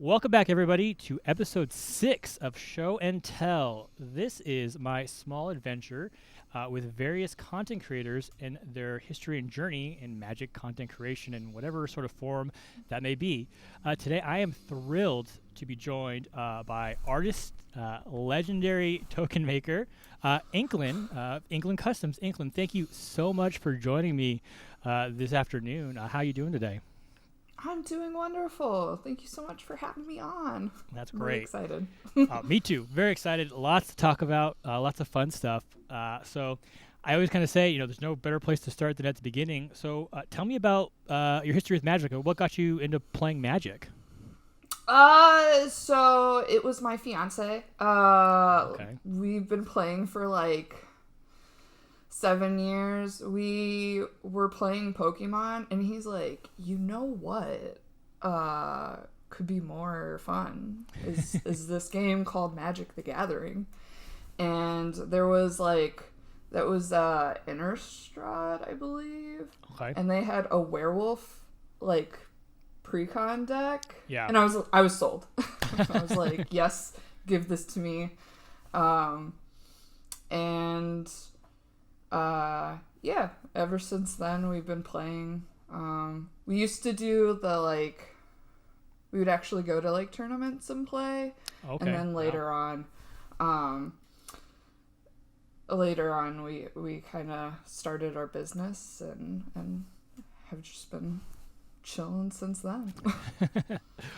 Welcome back, everybody, to episode 6 of Show and Tell. This is my small adventure with various content creators and their history and journey in magic content creation in whatever sort of form that may be. Today, I am thrilled to be joined by artist, legendary token maker, Inklin Customs. Inklin, thank you so much for joining me this afternoon. How are you doing today? I'm doing wonderful. Thank you so much for having me on. That's I'm great. really excited. Me too. Very excited. Lots to talk about. Lots of fun stuff. So I always kind of say, there's no better place to start than at the beginning. So tell me about your history with Magic. What got you into playing Magic? So it was my fiance. Okay. We've been playing for like 7 years. We were playing Pokemon, and he's like, you know what? Could be more fun is this game called Magic the Gathering. And there was that was Innistrad, I believe. Okay. And they had a werewolf pre-con deck. Yeah. And I was sold. I was like, yes, give this to me. Yeah, ever since then we've been playing. We used to do we would actually go to tournaments and play. Okay. And then later on we kind of started our business and have just been chilling since then.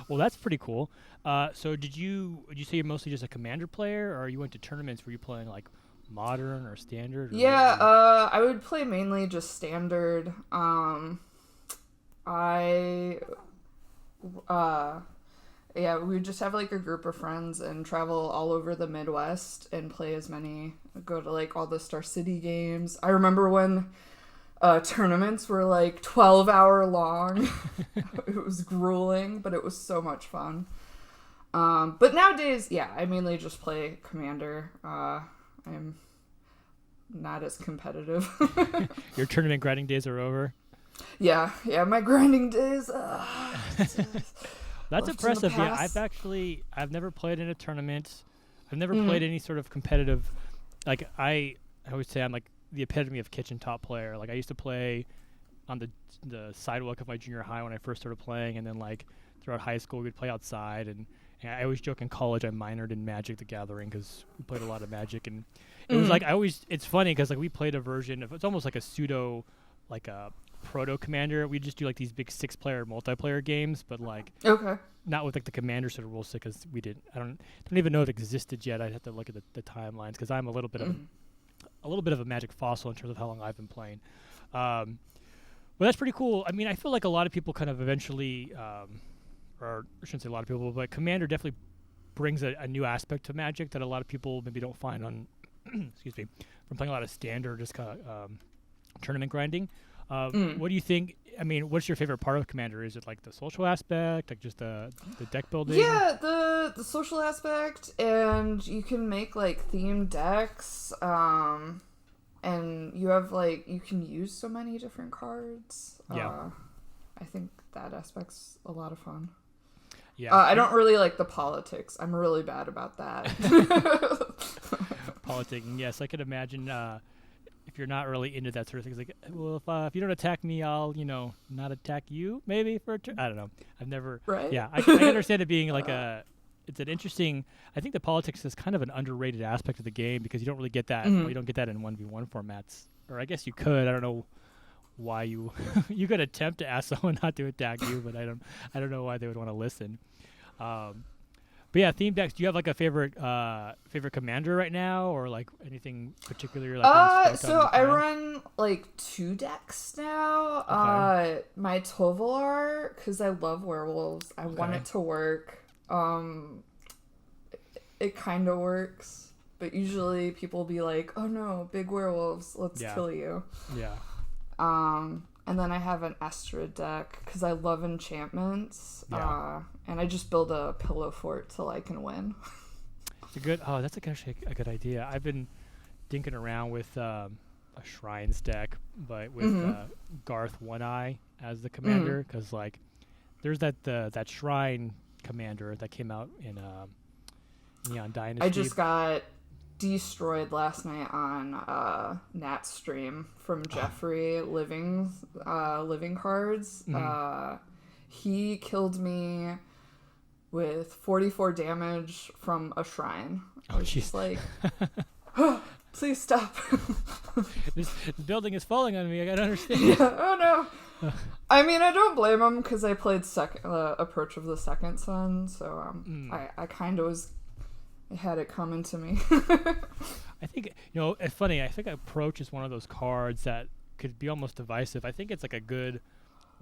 Well, that's pretty cool. So would you say you're mostly just a commander player, or you went to tournaments? Were you playing modern or standard? Or Yeah, I would play mainly just standard. We would just have a group of friends and travel all over the Midwest and play go to all the Star City games. I remember when tournaments were 12-hour long. It was grueling, but it was so much fun. But nowadays, yeah, I mainly just play Commander. I'm not as competitive. Your tournament grinding days are over? Yeah, my grinding days. That's impressive. Yeah, I've never played in a tournament. I've never played any sort of competitive. I always say I'm the epitome of kitchen top player. I used to play on the sidewalk of my junior high when I first started playing, and then throughout high school we'd play outside. And I always joke in college I minored in Magic the Gathering because we played a lot of Magic, and it was it's funny because we played a version of, it's almost like a pseudo a proto commander. We just do these big 6-player multiplayer games, but okay, not with the commander sort of rule set, because we didn't. I don't even know if it existed yet. I'd have to look at the timelines, because I'm a little bit of a Magic fossil in terms of how long I've been playing. Well, that's pretty cool. I mean, I feel like a lot of people kind of eventually, or I shouldn't say a lot of people, but Commander definitely brings a new aspect to Magic that a lot of people maybe don't find on, excuse me, from playing a lot of standard, just kind of tournament grinding. What do you think? I mean, what's your favorite part of Commander? Is it the social aspect, just the deck building? Yeah, the social aspect, and you can make themed decks, and you have you can use so many different cards. Yeah. I think that aspect's a lot of fun. Yeah. I don't really like the politics. I'm really bad about that. Politicking, yes, I could imagine. If you're not really into that sort of thing, it's well, if you don't attack me, I'll not attack you. Maybe for a turn. I don't know. I've never. Right. Yeah, I can understand it being it's an interesting. I think the politics is kind of an underrated aspect of the game, because you don't really get that. Well, you don't get that in 1v1 formats, or I guess you could. I don't know why you you could attempt to ask someone not to attack you, but I don't know why they would want to listen. But yeah, theme decks. Do you have a favorite commander right now, or anything particular? Really so I run 2 decks now. Okay. My Tovolar, because I love werewolves. I want it to work. It kind of works, but usually people will be like, "Oh no, big werewolves! Let's kill you." Yeah. And then I have an Estra deck because I love enchantments. Yeah. And I just build a pillow fort till I can win. That's actually a good idea. I've been dinking around with a Shrines deck, but with Garth One Eye as the commander, because there's that Shrine commander that came out in Neon Dynasty. I just got destroyed last night on Nat stream from Jeffrey Living Cards. He killed me with 44 damage from a shrine. I was just like, oh, please stop. this building is falling on me. I gotta understand. Yeah, oh no. I mean, I don't blame him because I played Approach of the Second Sun, so I kind of had it coming to me. I think, it's funny. I think Approach is one of those cards that could be almost divisive. I think it's like a good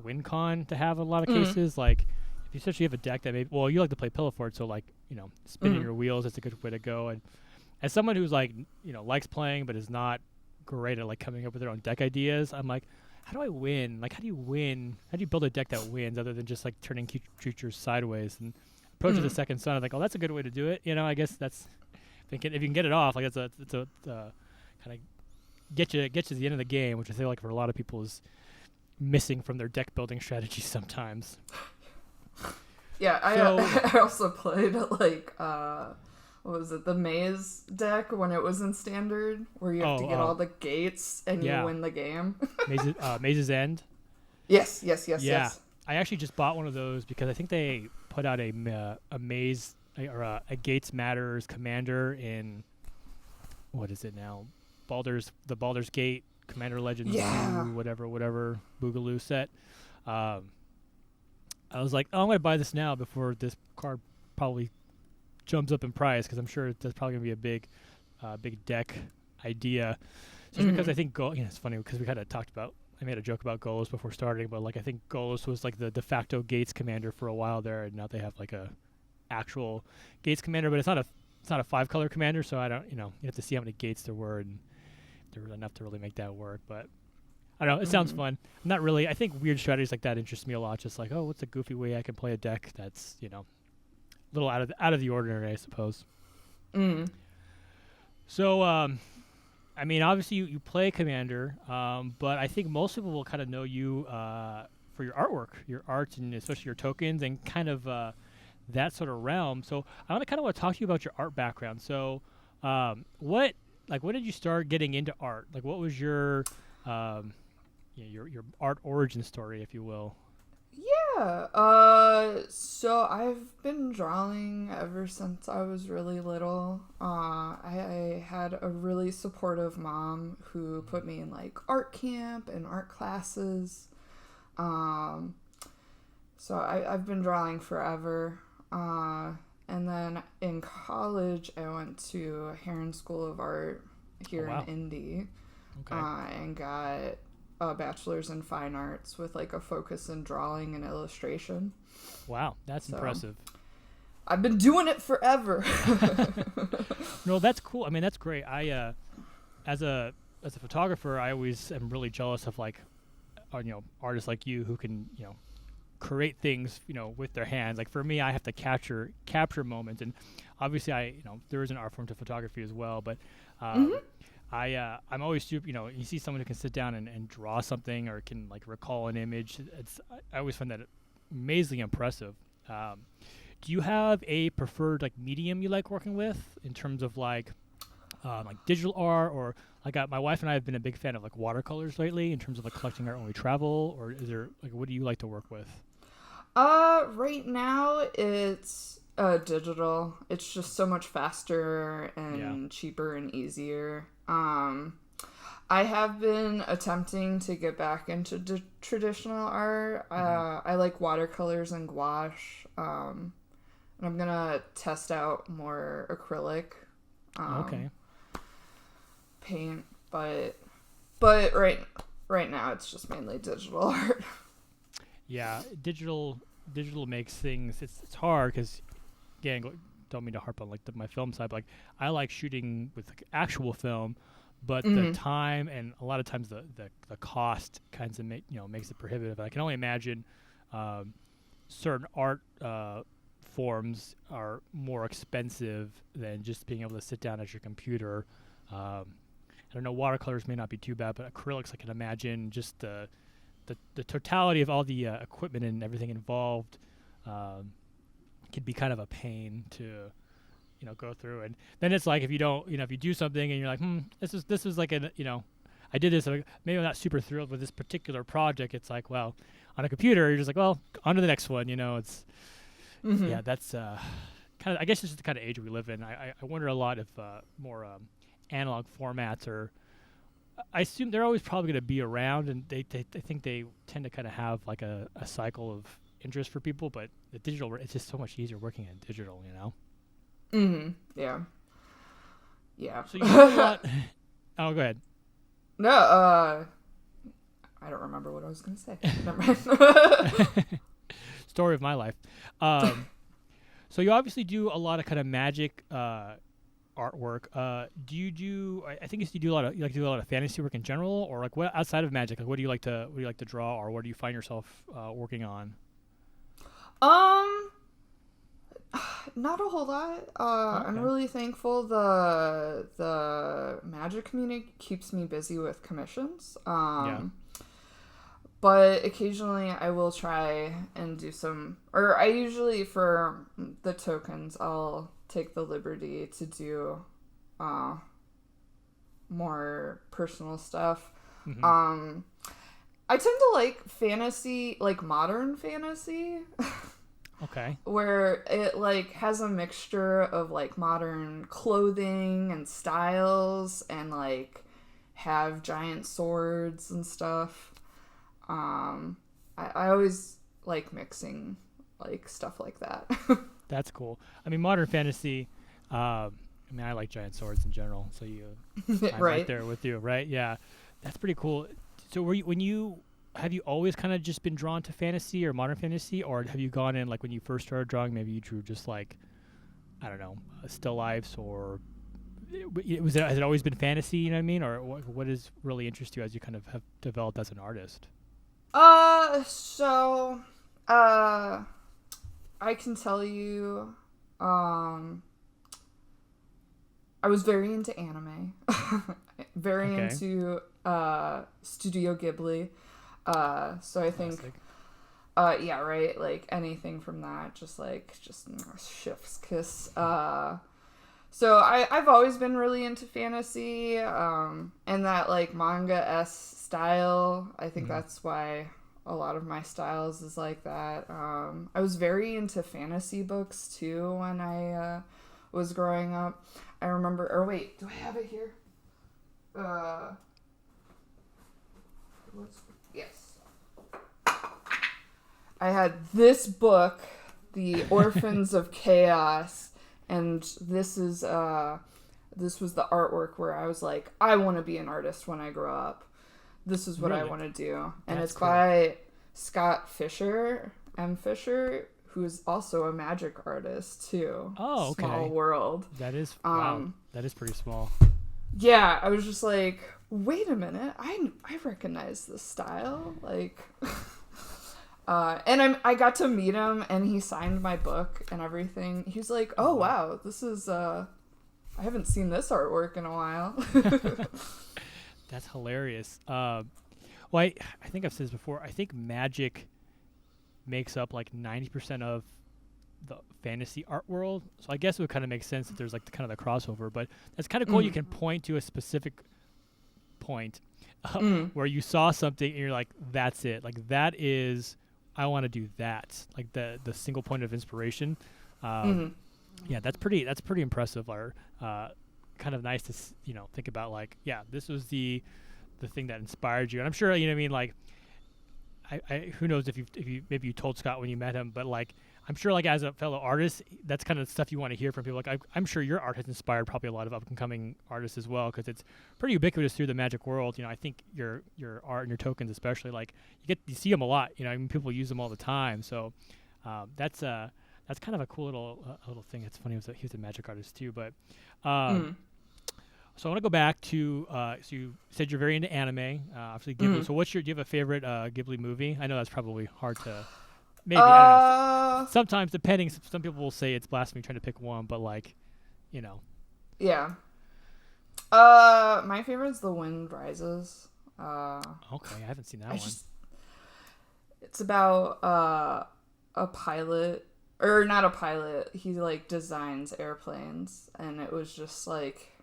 win con to have in a lot of cases. Like, if you especially have a deck that maybe, you like to play Pillow Fort, so like, spinning your wheels is a good way to go. And as someone who's like, likes playing but is not great at like coming up with their own deck ideas, I'm like, how do I win? Like, how do you win? How do you build a deck that wins other than just like turning creatures sideways? And Approach of the Second Sun, I'm like, that's a good way to do it. I guess that's, if you can get it off, like it's a kind of get you to the end of the game, which I feel like for a lot of people is missing from their deck building strategies sometimes. Yeah, I also played like what was it, the Maze deck when it was in Standard, where you have to get all the gates and you win the game. Maze's End. Yes. I actually just bought one of those because I think they put out a Maze or a Gates Matters Commander in, what is it now? The Baldur's Gate Commander Legends, whatever Boogaloo set. I was like, I'm going to buy this now before this card probably jumps up in price, because I'm sure that's probably going to be a big deck idea. Just because I think it's funny because we kind of talked about, I made a joke about Golos before starting, but like I think Golos was like the de facto Gates commander for a while there, and now they have like a actual Gates commander, but it's not a 5-color commander, so I don't, you have to see how many Gates there were, and there was enough to really make that work. But I don't know, it sounds fun. Not really. I think weird strategies like that interest me a lot. Just like, what's a goofy way I can play a deck that's, a little out of the ordinary, I suppose. So, I mean, obviously you play Commander, but I think most people will kind of know you for your artwork, your art, and especially your tokens, and kind of that sort of realm. So I want to talk to you about your art background. So, when did you start getting into art? Like, what was your art origin story, if you will? Yeah. So I've been drawing ever since I was really little. I had a really supportive mom who put me in like art camp and art classes. So I've been drawing forever. And then in college, I went to Heron School of Art here in Indy. Okay. And got a bachelor's in fine arts with like a focus in drawing and illustration. Wow, that's impressive. I've been doing it forever. No, that's cool. I mean, that's great. I as a photographer, I always am really jealous of like artists like you who can create things with their hands. Like for me, I have to capture moments, and obviously there is an art form to photography as well, but I'm always super, you see someone who can sit down and draw something or can like recall an image. I always find that amazingly impressive. Do you have a preferred like medium you like working with in terms of like digital art, or like my wife and I have been a big fan of like watercolors lately in terms of like collecting art when we travel, or is there like, what do you like to work with? Right now it's digital. It's just so much faster and cheaper and easier. I have been attempting to get back into traditional art. I like watercolors and gouache. And I'm gonna test out more acrylic paint, but right now it's just mainly digital art. Yeah, digital makes things. It's hard because, again, don't mean to harp on like my film side, but like I like shooting with like, actual film, but the time and a lot of times the cost kinds of makes it prohibitive. I can only imagine certain art forms are more expensive than just being able to sit down at your computer. I don't know, watercolors may not be too bad, but acrylics, I can imagine just the can be kind of a pain to, go through. And then it's like if you don't, if you do something and you're like, this is like I did this. Maybe I'm not super thrilled with this particular project. It's like, well, on a computer, you're just like, well, on to the next one. It's yeah, that's kind of. I guess this is the kind of age we live in. I wonder a lot if more analog formats are. I assume they're always probably going to be around, and they think they tend to kind of have like a cycle of interest for people. But the digital, it's just so much easier working in digital, Yeah. Yeah. So you do a lot. Oh, go ahead. No, I don't remember what I was going to say. Never mind. Story of my life. So you obviously do a lot of kind of magic artwork. Do you do? I think you do a lot of fantasy work in general, or like what outside of magic? Like what do you like to draw, or what do you find yourself working on? Not a whole lot. Okay. I'm really thankful the magic community keeps me busy with commissions. But occasionally I will try and do some, or I usually for the tokens I'll take the liberty to do more personal stuff. I tend to like fantasy, like modern fantasy. Okay. Where it like has a mixture of like modern clothing and styles and like have giant swords and stuff. I always like mixing like stuff like that. That's cool. I mean, modern fantasy. I like giant swords in general. So I'm right there with you, right? Yeah, that's pretty cool. So have you always kind of just been drawn to fantasy or modern fantasy, or have you gone in like when you first started drawing? Maybe you drew just like, I don't know, still lifes, or has it always been fantasy? You know what I mean? Or what does really interest you as you kind of have developed as an artist? I can tell you, I was very into anime, very into Studio Ghibli. So I think, yeah, right. Like anything from that, just chef's kiss. So I've always been really into fantasy, and that like manga-esque style. I think that's why a lot of my styles is like that. I was very into fantasy books too when I was growing up. I remember, or wait, do I have it here? Yes. I had this book, The Orphans of Chaos, and this was the artwork where I was like, I want to be an artist when I grow up. This is what I want to do. And it's cool. By Scott Fisher, M. Fisher, who's also a magic artist too. Oh, okay. Small world. That is wow. That is pretty small. Yeah, I was just like, wait a minute, I recognize this style, like, and I got to meet him, and he signed my book and everything. He's like, oh wow, this is I haven't seen this artwork in a while. That's hilarious. Well, I think I've said this before. I think magic makes up like 90% of the fantasy art world. So I guess it would kind of make sense that there's like the kind of the crossover, but that's kind of cool. You can point to a specific point where you saw something and you're like, that's it. Like that is, I want to do that. Like the single point of inspiration. Yeah, that's pretty impressive. Or kind of nice to think about like, yeah, this was the thing that inspired you. And I'm sure you know what I mean. Like, I who knows if you maybe you told Scott when you met him, but like I'm sure like as a fellow artist, that's kind of stuff you want to hear from people. Like I'm sure your art has inspired probably a lot of up and coming artists as well, because it's pretty ubiquitous through the magic world. I think your art and your tokens especially, like you see them a lot. I mean, people use them all the time. So that's kind of a cool little thing. It's funny. He was a magic artist too, but. So I want to go back to, so you said you're very into anime, obviously Ghibli. So do you have a favorite Ghibli movie? I know that's probably hard to, maybe, I don't know. Sometimes, depending, some people will say it's blasphemy trying to pick one, but like, Yeah. My favorite is The Wind Rises. Okay, I haven't seen that one. It's about a pilot or not a pilot. He like designs airplanes, and it was just like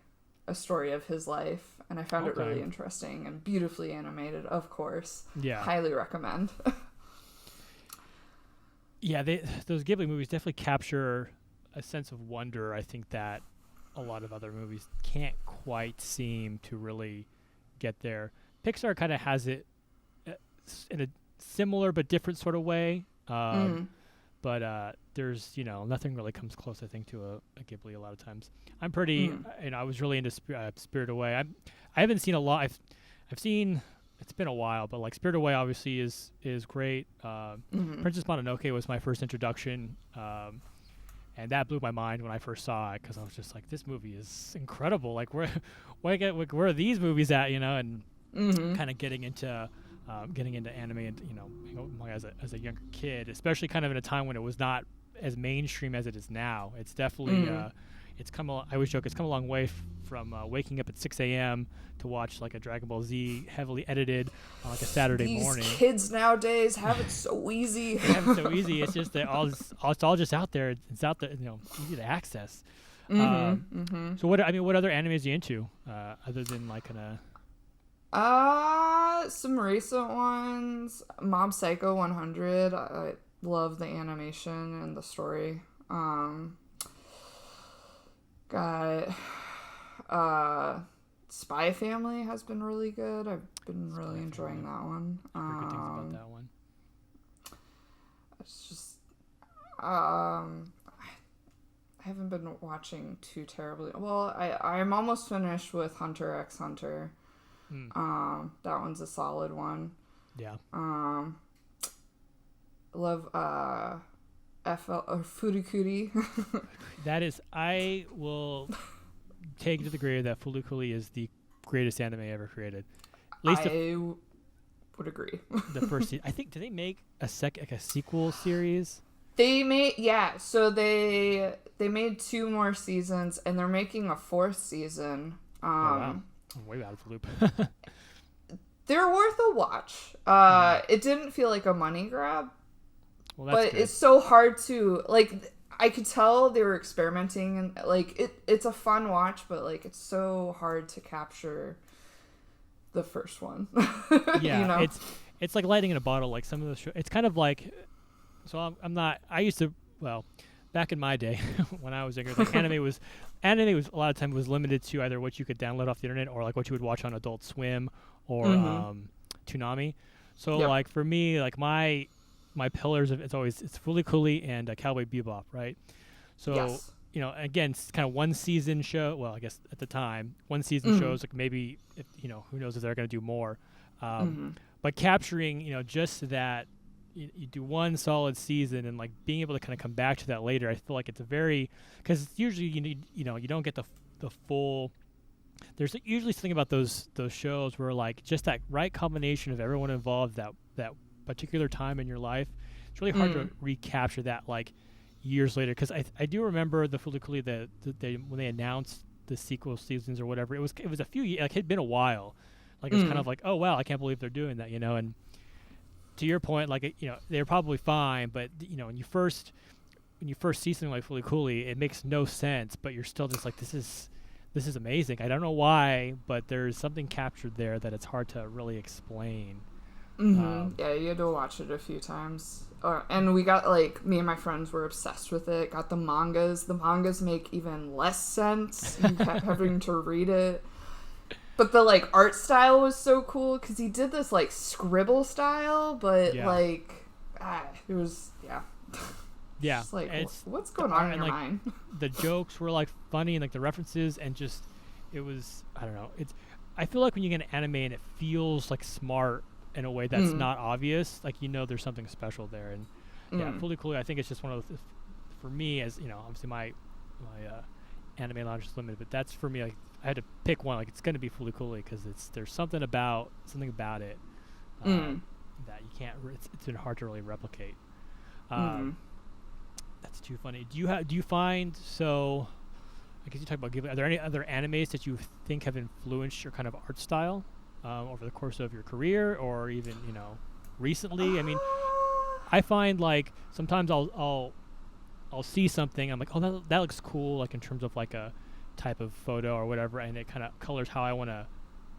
a story of his life, and I found it really interesting and beautifully animated. Of course, highly recommend. Yeah, those Ghibli movies definitely capture a sense of wonder. I think that a lot of other movies can't quite seem to really get there. Pixar kind of has it in a similar but different sort of way. But there's, nothing really comes close, I think, to a Ghibli a lot of times. I'm pretty, I was really into Spirited Away. I haven't seen a lot. I've seen, it's been a while, but like Spirited Away obviously is great. Princess Mononoke was my first introduction, and that blew my mind when I first saw it, because I was just like, this movie is incredible. Like, where are these movies at, and kind of getting into anime, and as a younger kid, especially kind of in a time when it was not as mainstream as it is now. It's definitely I always joke, it's come a long way from waking up at 6 a.m. to watch like a Dragon Ball Z heavily edited on like a Saturday morning. These kids nowadays have it so easy. It's just that it's all just out there. It's out there, easy to access. So what other animes are you into other than like some recent ones. Mob Psycho 100. I love the animation and the story. Got Spy Family has been really good. I've been really enjoying that one. I've heard good things about that one. It's just I haven't been watching too terribly. Well, I'm almost finished with Hunter x Hunter. That one's a solid one. Yeah. Love FL or Furikuri. That is, I will take to the grave that Furikuri is the greatest anime ever created. At least I would agree. The first season. I think, did they make a sequel series? They made, so they made 2 more seasons, and they're making a 4th season. Wow. I'm way out of the loop. They're worth a watch. It didn't feel like a money grab. Well, that's good. It's so hard to, like, I could tell they were experimenting, and like it's a fun watch, but like it's so hard to capture the first one. Yeah, it's like lighting in a bottle. Like some of the it's kind of like, so I'm not. I used to, back in my day when I was younger, like anime was a lot of time was limited to either what you could download off the internet or like what you would watch on Adult Swim or Toonami. So like for me, like my pillars of it's Fooly and Cowboy Bebop, right? So again, it's kind of one season show. Well, I guess at the time, one season shows, like maybe if, who knows if they're going to do more. But capturing just that you do one solid season and like being able to kind of come back to that later, I feel like it's a very, because usually you need you don't get the full. There's usually something about those shows where like just that right combination of everyone involved, that particular time in your life, it's really hard to recapture that like years later. Because I do remember the Fooly when they announced the sequel seasons or whatever, it was a few years, like it had been a while, like it was kind of like, oh wow, I can't believe they're doing that, and to your point, like they're probably fine, but when you first see something like Fooly, it makes no sense, but you're still just like, this is amazing. I don't know why, but there's something captured there that it's hard to really explain. Yeah, you had to watch it a few times. And we got, like, me and my friends were obsessed with it. Got the mangas. The mangas make even less sense. You kept having to read it. But the, like, art style was so cool because he did this, like, scribble style, but, like, it was, Yeah. Just like, what's going on in your mind? The jokes were, like, funny and, like, the references and just, it was, I don't know. I feel like when you get an anime and it feels, like, smart in a way that's not obvious, like there's something special there. And Fooly, I think it's just one of those, for me, as obviously my anime knowledge is limited, but that's for me, like I had to pick one, like it's going to be Fooly because there's something about it that you can't, it's been hard to really replicate. That's too funny. Do you find, so I guess you talk about Ghibli, are there any other animes that you think have influenced your kind of art style over the course of your career, or even recently? I mean, I find like sometimes I'll I'll see something, I'm like, oh, that looks cool, like in terms of like a type of photo or whatever, and it kind of colors how I want to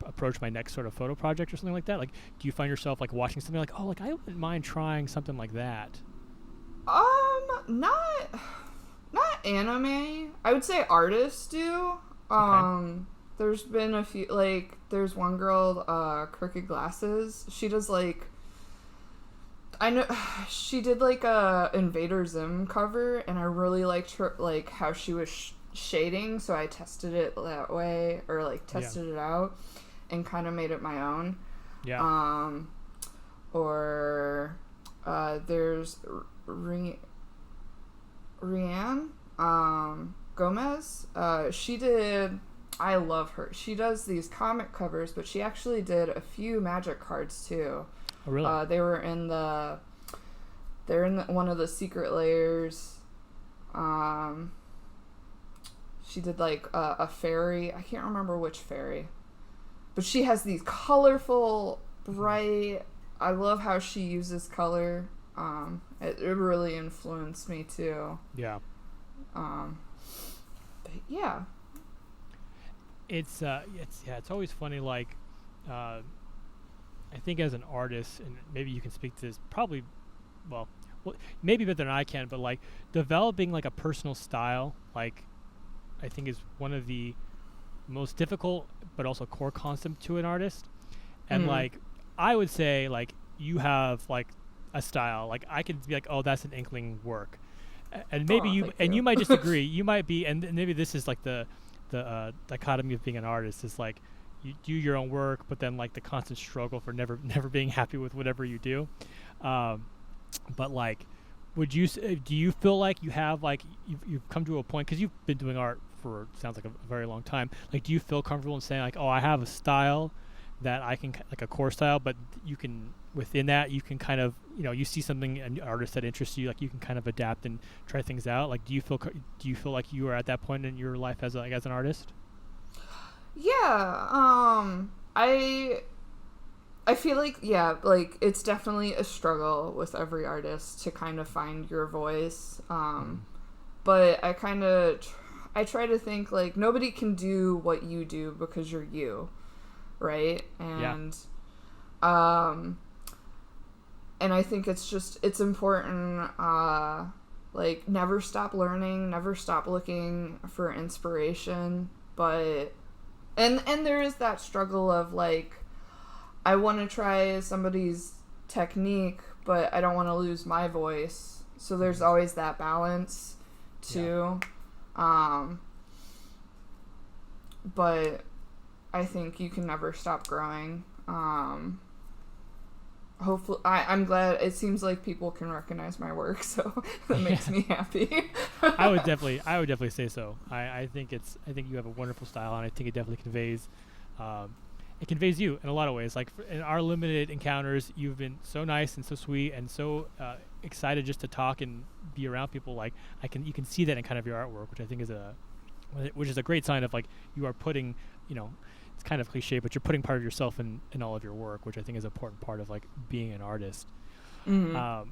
approach my next sort of photo project or something like that. Like, do you find yourself like watching something like, oh, like I wouldn't mind trying something like that? Not anime. I would say artists do. Okay. There's been a few, like, there's one girl, Crooked Glasses. She does, like, I know, she did, like, a Invader Zim cover, and I really liked her, like, how she was shading, so I tested it that way, or, like, tested it out, and kind of made it my own. Yeah. Or, there's Rianne, Gomez. She did. I love her. She does these comic covers, but she actually did a few Magic cards too. Oh, really? They're in one of the secret layers. She did like a fairy. I can't remember which fairy, but she has these colorful, bright. I love how she uses color. It really influenced me too. Yeah. But yeah. It's always funny, like, I think as an artist, and maybe you can speak to this probably, well, maybe better than I can, but like developing like a personal style, like, I think is one of the most difficult but also core concept to an artist. And like, I would say like you have like a style, like I could be like, oh, that's an Inkling work, and maybe you might disagree. You might be, and maybe this is like the dichotomy of being an artist is like you do your own work, but then like the constant struggle for never being happy with whatever you do. But like, do you feel like you have like you've come to a point, because you've been doing art for sounds like a very long time, like do you feel comfortable in saying like, oh, I have a style that I can, like a core style, but you can, within that you can kind of, you see something, an artist that interests you, like you can kind of adapt and try things out? Like do you feel like you are at that point in your life as an artist? Yeah. I feel like, yeah, like it's definitely a struggle with every artist to kind of find your voice. But I kind of I try to think like nobody can do what you do because you're you, right? And and I think it's important, like never stop learning, never stop looking for inspiration. But and there is that struggle of like, I want to try somebody's technique, but I don't want to lose my voice. So there's always that balance too. But I think you can never stop growing. Hopefully, I'm glad. It seems like people can recognize my work, so that makes me happy. I would definitely say so. I think you have a wonderful style, and I think it definitely conveys. It conveys you in a lot of ways. Like in our limited encounters, you've been so nice and so sweet and so excited just to talk and be around people. Like you can see that in kind of your artwork, which I think is a great sign of like you are putting, it's kind of cliche, but you're putting part of yourself in all of your work, which I think is an important part of like being an artist. Well,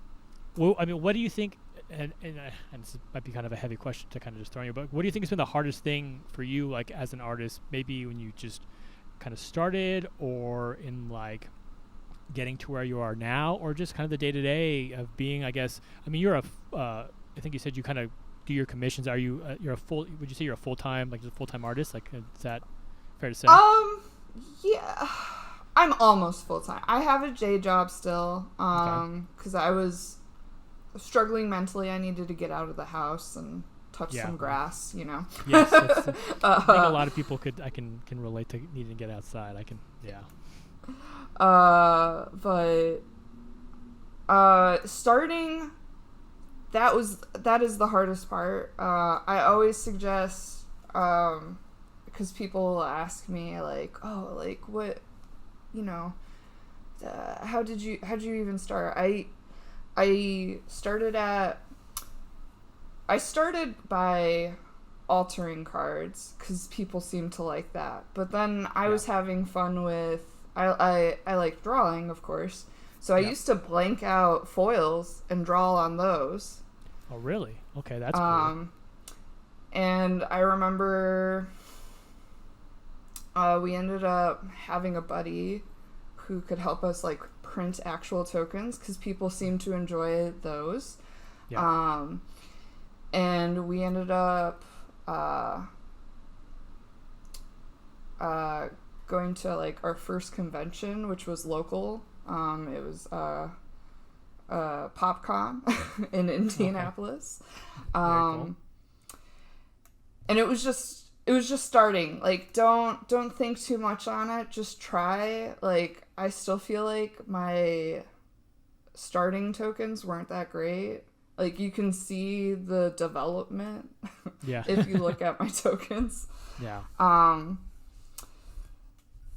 I mean, what do you think? And this might be kind of a heavy question to kind of just throw you, but what do you think has been the hardest thing for you, like as an artist? Maybe when you just kind of started, or in like getting to where you are now, or just kind of the day-to-day of being, I guess. I mean, I think you said you kind of do your commissions. Are you would you say you're a full-time, like just a full-time artist? Like, is that fair to say? Yeah, I'm almost full-time. I have a day job still, because I was struggling mentally. I needed to get out of the house and touch some grass, Yes, I think a lot of people can relate to needing to get outside. But starting, that is the hardest part. I always suggest, because people ask me like, oh, like what, how did you even start? I started by altering cards because people seem to like that. But then I was having fun with, I like drawing, of course. So I used to blank out foils and draw on those. Oh, really? Okay, that's cool. And I remember we ended up having a buddy who could help us like print actual tokens because people seem to enjoy those. Yeah. And we ended up going to like our first convention, which was local. It was PopCon in Indianapolis. Very cool. And it was just starting. Like don't think too much on it. Just try. Like I still feel like my starting tokens weren't that great. Like you can see the development Yeah. if you look at my tokens. Yeah.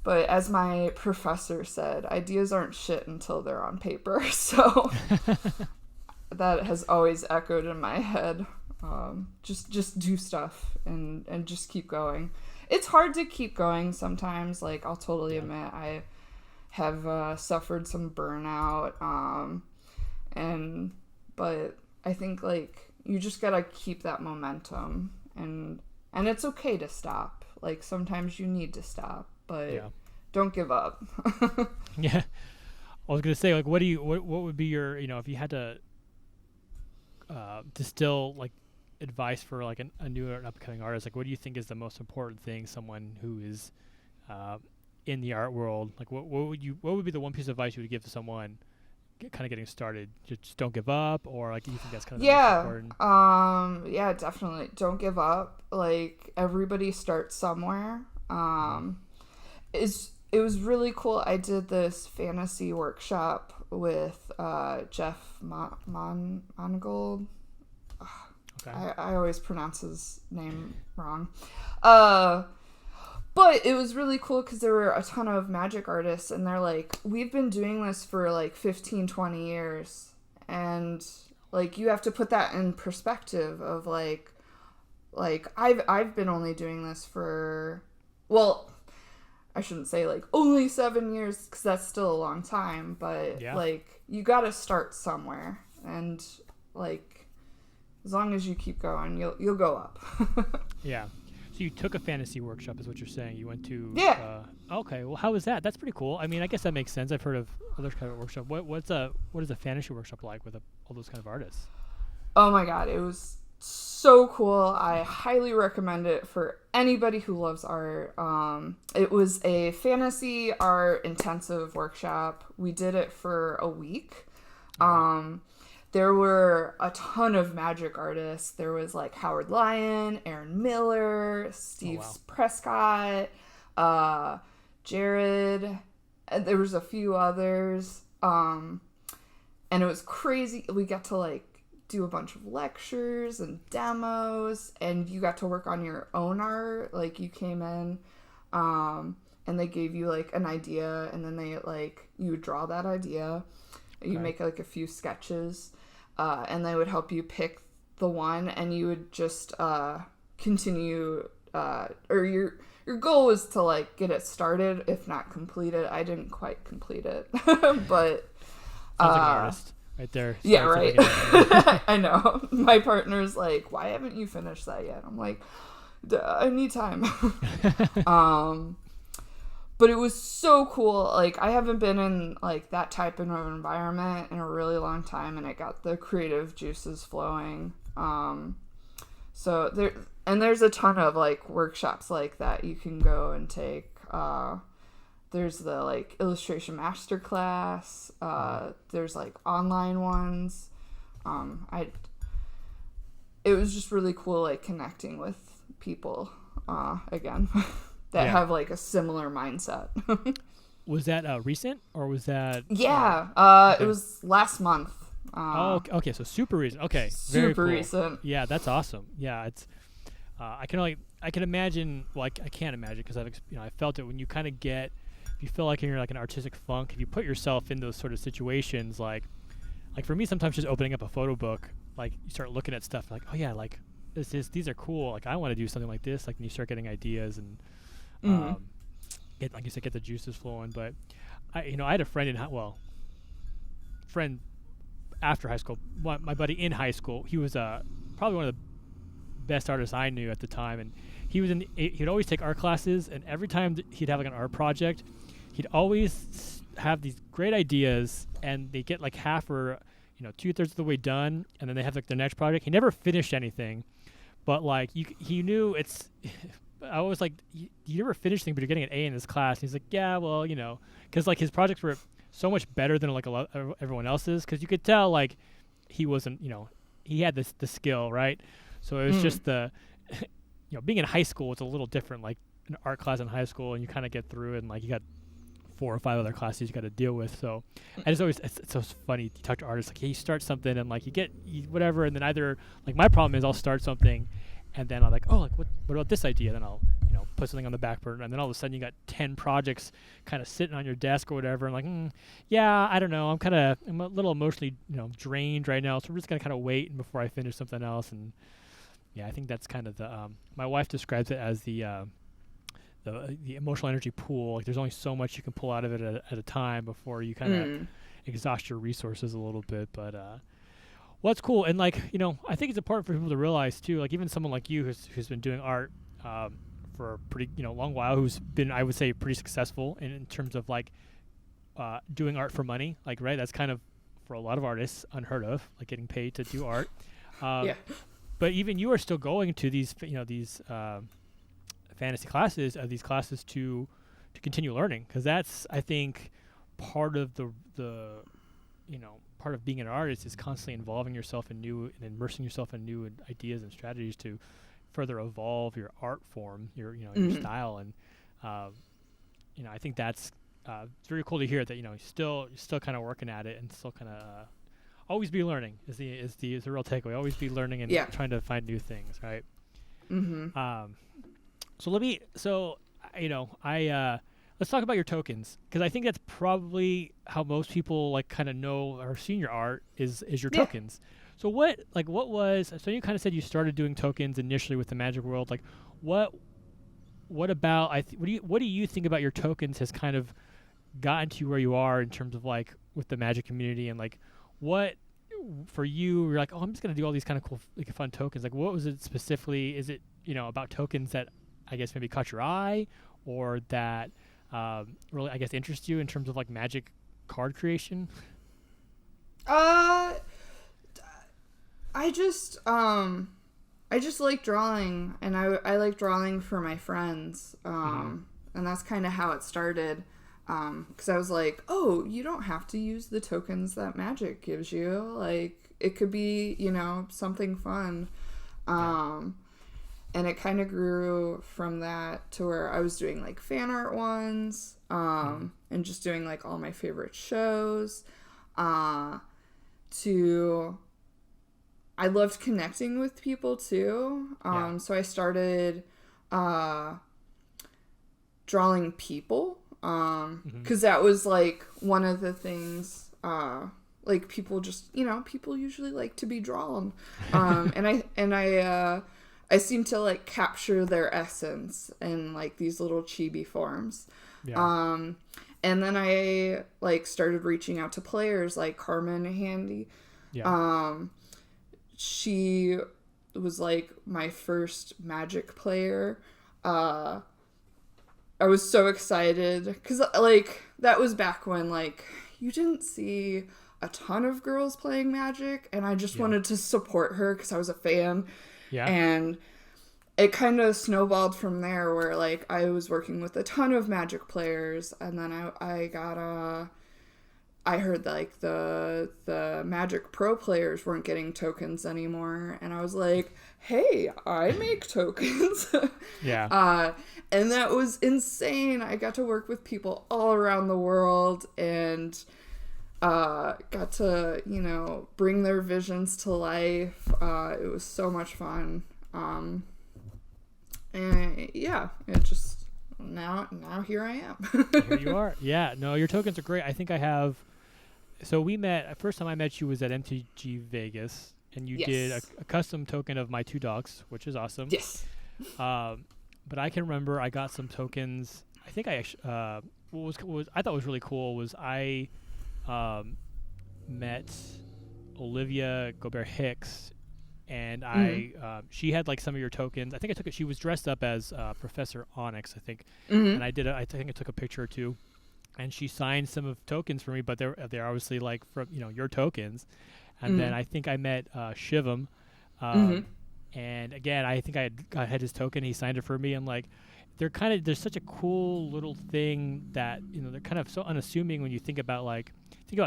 But as my professor said, ideas aren't shit until they're on paper. So that has always echoed in my head. Just do stuff and just keep going. It's hard to keep going sometimes. Like I'll totally admit I have suffered some burnout. But I think like you just gotta keep that momentum and it's okay to stop. Like sometimes you need to stop, but don't give up. Yeah. I was gonna say, like, what would be your, if you had to distill like advice for like a new or upcoming artist, like what do you think is the most important thing someone who is in the art world, like what would be the one piece of advice you would give to someone kind of getting started? Just don't give up, or like do you think that's kind of the most important? Yeah, definitely don't give up. Like everybody starts somewhere. It was really cool. I did this fantasy workshop with Jeff Monagold. Okay. I always pronounce his name wrong. But it was really cool because there were a ton of magic artists, and they're like, we've been doing this for like 15, 20 years. And like, you have to put that in perspective of like I've been only doing this for, well, I shouldn't say like only 7 years because that's still a long time, but like you got to start somewhere, and like as long as you keep going, you'll go up. Yeah. So you took a fantasy workshop, is what you're saying? You went to okay. Well, how was that? That's pretty cool. I mean, I guess that makes sense. I've heard of other kind of workshop. What is a fantasy workshop like with all those kind of artists? Oh my god, it was so cool. I highly recommend it for anybody who loves art. It was a fantasy art intensive workshop. We did it for a week. There were a ton of magic artists. There was like Howard Lyon, Aaron Miller, Steve Prescott, Jared. There was a few others. And it was crazy. We got to like do a bunch of lectures and demos, and you got to work on your own art. Like you came in, and they gave you like an idea, and then they like you would draw that idea. You make like a few sketches, and they would help you pick the one, and you would just continue. Or your goal was to like get it started, if not complete it. I didn't quite complete it, but sounds like an artist right there. Yeah, right. I know. My partner's like, "Why haven't you finished that yet?" I'm like, "I need time." But it was so cool. Like, I haven't been in, like, that type of environment in a really long time, and it got the creative juices flowing. So there's a ton of, like, workshops like that you can go and take. There's the, like, illustration masterclass. There's, like, online ones. It was just really cool, like, connecting with people, again. That have like a similar mindset. Was that recent, or was that? Yeah, it was last month. Okay, so super recent. Okay, super very cool. recent. Yeah, that's awesome. Yeah, it's. I can imagine. Well, I can't imagine because I felt it when you kind of get. If you feel like you're like an artistic funk, if you put yourself in those sort of situations, like for me, sometimes just opening up a photo book, like you start looking at stuff, like, oh yeah, like these are cool. Like I want to do something like this. Like and you start getting ideas and. Like you said, get the juices flowing. But I had a friend after high school. My buddy in high school, he was probably one of the best artists I knew at the time, and he'd always take art classes, and every time he'd have like an art project, he'd always have these great ideas, and they get like half or 2/3 of the way done, and then they have like their next project. He never finished anything, but like he knew it's. I was like, you never finished anything, but you're getting an A in this class. And he's like, yeah, well, because like his projects were so much better than like a lot everyone else's, because you could tell like he wasn't, he had the skill, right? So it was just the, being in high school, it's a little different. Like an art class in high school, and you kind of get through it, and like you got 4 or 5 other classes you got to deal with. So I just always, it's so funny. You talk to artists, like, hey, you start something, and like you whatever, and then either like my problem is I'll start something, and then I'm like, oh, like what about this idea? Then I'll put something on the back burner, and then all of a sudden you got 10 projects kind of sitting on your desk or whatever, and like, yeah, I don't know, I'm a little emotionally drained right now, so I'm just gonna kind of wait before I finish something else. And yeah, I think that's kind of the my wife describes it as the emotional energy pool. Like there's only so much you can pull out of it at a time before you kind of exhaust your resources a little bit. But well, that's cool. And like I think it's important for people to realize too, like even someone like you who's been doing art for a pretty long while, who's been, I would say, pretty successful in terms of like doing art for money, like, right? That's kind of for a lot of artists unheard of, like getting paid to do art. Yeah. But even you are still going to these fantasy classes, these classes to continue learning, because that's, I think, part of the part of being an artist is constantly involving yourself in new and immersing yourself in new ideas and strategies to further evolve your art form, your your style. And I think that's it's very cool to hear that you're still kind of working at it, and still kind of always be learning is the real takeaway. Always be learning and trying to find new things, right? Let's talk about your tokens, because I think that's probably how most people like kind of know or seen your art is your tokens. So what was, so you kind of said you started doing tokens initially with the Magic World. Like what about, what do you think about your tokens has kind of gotten to where you are in terms of like with the Magic community, and like what for you're like, oh, I'm just going to do all these kind of cool, like fun tokens. Like what was it specifically? Is it, about tokens that I guess maybe caught your eye, or that really, I guess, interest you in terms of like Magic card creation? I just like drawing, and I like drawing for my friends, and that's kind of how it started, because I was like, oh, you don't have to use the tokens that Magic gives you, like it could be something fun, and it kind of grew from that to where I was doing like fan art ones, and just doing like all my favorite shows, to I loved connecting with people too. So I started drawing people, because that was like one of the things, like people just, people usually like to be drawn. And I seem to like capture their essence in like these little chibi forms. Yeah. And then I like started reaching out to players like Carmen Handy. Yeah. She was like my first Magic player. I was so excited because like that was back when like you didn't see a ton of girls playing Magic, and I just wanted to support her because I was a fan. Yeah. And it kind of snowballed from there, where like I was working with a ton of Magic players, and then I heard like the Magic Pro players weren't getting tokens anymore, and I was like, hey, I make tokens. Yeah. And that was insane. I got to work with people all around the world, and got to, bring their visions to life. It was so much fun. And yeah, it just, now here I am. Here you are. Yeah, no, your tokens are great. I think I have, so we met, first time I met you was at MTG Vegas, and you did a custom token of my 2 dogs, which is awesome. Yes. But I can remember I got some tokens. I think I actually, what was I thought was really cool was I met Olivia Gobert Hicks, and she had like some of your tokens. I think I took it. She was dressed up as Professor Onyx, I think, and I think I took a picture or two, and she signed some of tokens for me. But they're obviously like from your tokens, and then I think I met Shivam, and again I think I had his token. He signed it for me, and like there's such a cool little thing that they're kind of so unassuming when you think about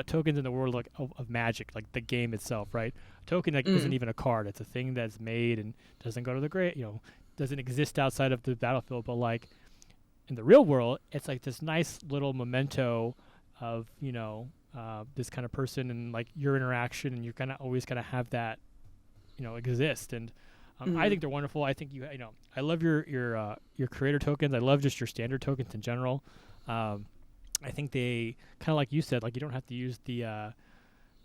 tokens in the world like of Magic, like the game itself, right? A token isn't even a card; it's a thing that's made and doesn't go to the doesn't exist outside of the battlefield. But like in the real world, it's like this nice little memento of this kind of person and like your interaction, and you're kind of always gonna have that exist. And I think they're wonderful. I think I love your creator tokens. I love just your standard tokens in general. I think they kind of like you said, like you don't have to use the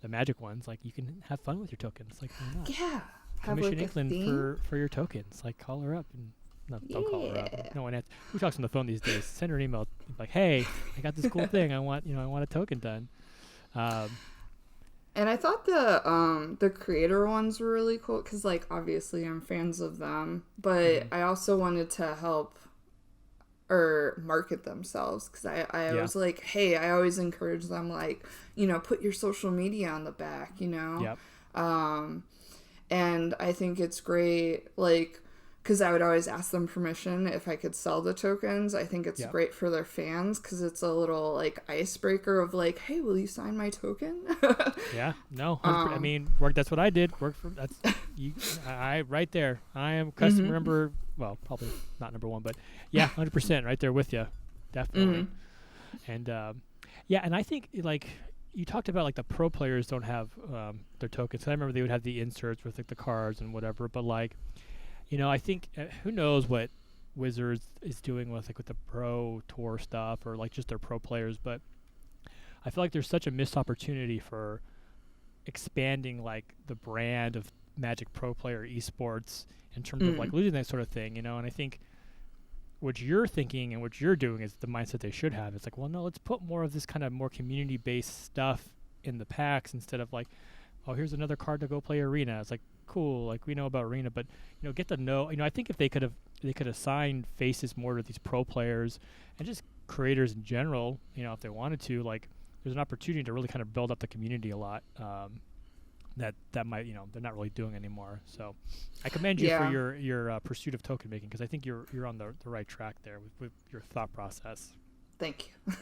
magic ones. Like you can have fun with your tokens. Like why not? Yeah. Commission Inklin for your tokens. Like call her up and don't call her up. No one has, who talks on the phone these days? Send her an email like, hey, I got this cool thing. I want a token done. And I thought the creator ones were really cool because like obviously I'm fans of them, but I also wanted to help or market themselves because I was like, hey, I always encourage them like put your social media on the back, Yep. And I think it's great like because I would always ask them permission if I could sell the tokens. I think it's great for their fans because it's a little like icebreaker of like, hey, will you sign my token? Yeah, no, I mean, that's what I did. That's you. I right there. I am customer number. Well, probably not number one, but yeah, 100% right there with you, definitely. And and I think like you talked about like the pro players don't have their tokens. I remember they would have the inserts with like the cards and whatever, but like. I think who knows what Wizards is doing with the pro tour stuff or like just their pro players, but I feel like there's such a missed opportunity for expanding like the brand of Magic Pro Player esports in terms of like losing that sort of thing, and I think what you're thinking and what you're doing is the mindset they should have. It's like, well, no, let's put more of this kind of more community-based stuff in the packs instead of like, oh, here's another card to go play Arena. It's like, cool, like we know about Arena, but get to know. I think if they could assign faces more to these pro players and just creators in general, if they wanted to, like there's an opportunity to really kind of build up the community a lot. That might they're not really doing anymore. So I commend you for your pursuit of token making because I think you're on the right track there with your thought process. Thank you.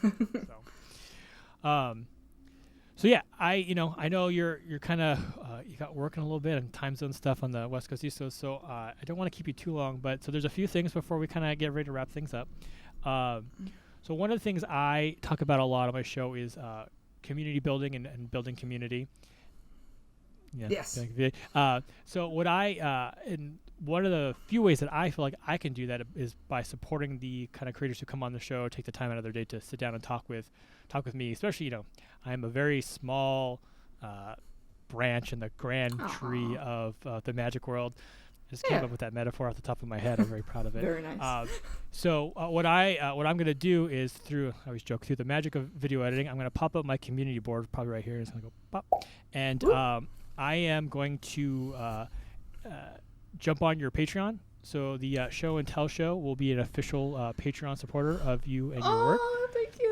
So yeah, I know you're kind of you got working a little bit and time zone stuff on the West Coast, East Coast. So I don't want to keep you too long, but so there's a few things before we kind of get ready to wrap things up. So one of the things I talk about a lot on my show is community building and building community. Yeah, yes. So what in one of the few ways that I feel like I can do that is by supporting the kind of creators who come on the show, take the time out of their day to sit down and talk with me, especially, I'm a very small branch in the grand tree of the Magic world. I just came up with that metaphor off the top of my head. I'm very proud of it. Very nice. So what I'm going to do is through the magic of video editing, I'm going to pop up my community board, probably right here. It's going to go pop. And I am going to jump on your Patreon. So the Show and Tell Show will be an official Patreon supporter of you and your work. Oh, thank you.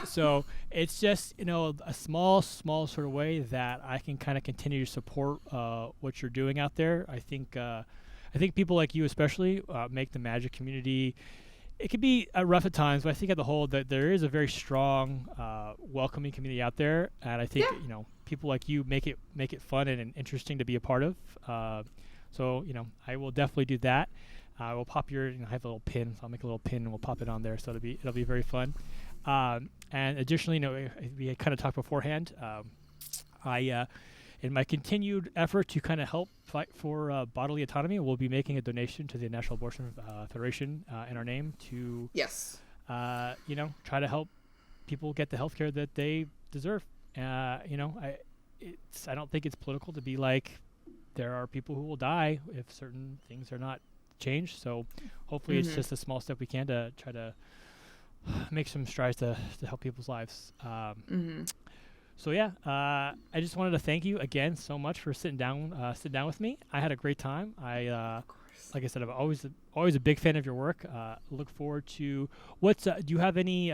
So it's just, a small sort of way that I can kind of continue to support what you're doing out there. I think people like you especially make the Magic community. It can be rough at times, but I think at the whole that there is a very strong, welcoming community out there, and I think people like you make it fun and interesting to be a part of. So I will definitely do that. I will pop your, I have a little pin, so I'll make a little pin and we'll pop it on there. So it'll be very fun. And additionally, we had kind of talked beforehand. I, in my continued effort to kind of help fight for bodily autonomy, we'll be making a donation to the National Abortion Federation in our name to, try to help people get the health care that they deserve. I don't think it's political to be like, there are people who will die if certain things are not changed. So hopefully it's just a small step we can to try to make some strides to help people's lives. So yeah, I just wanted to thank you again so much for sitting down with me. I had a great time. Of course. Like I said, I'm always a big fan of your work. Look forward to what's. Do you have any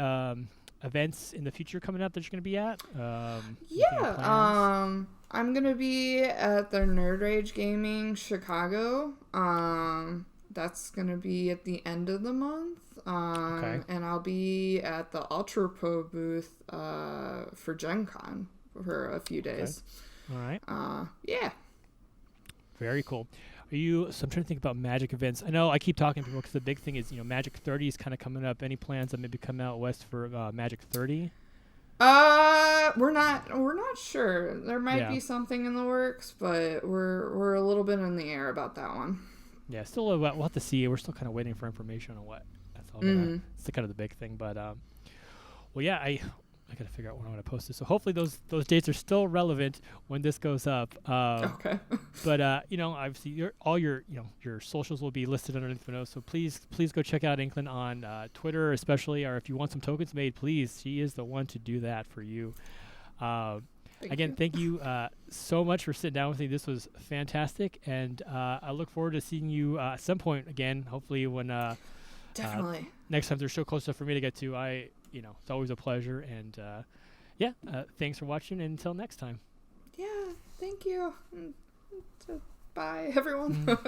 events in the future coming up that you're going to be at? Yeah. I'm gonna be at the Nerd Rage Gaming Chicago. That's gonna be at the end of the month. Okay. And I'll be at the Ultra Pro booth for Gen Con for a few days. All right. Yeah. Very cool. So I'm trying to think about Magic events. I know I keep talking to people because the big thing is, Magic 30 is kind of coming up. Any plans that maybe come out west for Magic 30? We're not sure. There might be something in the works, but we're a little bit in the air about that one. Yeah, still we'll have to see. We're still kind of waiting for information on what. That's all. It's kind of the big thing, but well, yeah, I got to figure out when I want to post this. So hopefully those dates are still relevant when this goes up. Okay. But obviously all your socials will be listed underneath the notes. So please go check out Inklin on Twitter, especially, or if you want some tokens made, please. She is the one to do that for you. Thank you so much for sitting down with me. This was fantastic, and I look forward to seeing you at some point again. Hopefully, when definitely next time there's so close enough for me to get to. It's always a pleasure, and thanks for watching. And until next time. Yeah, thank you. Bye, everyone.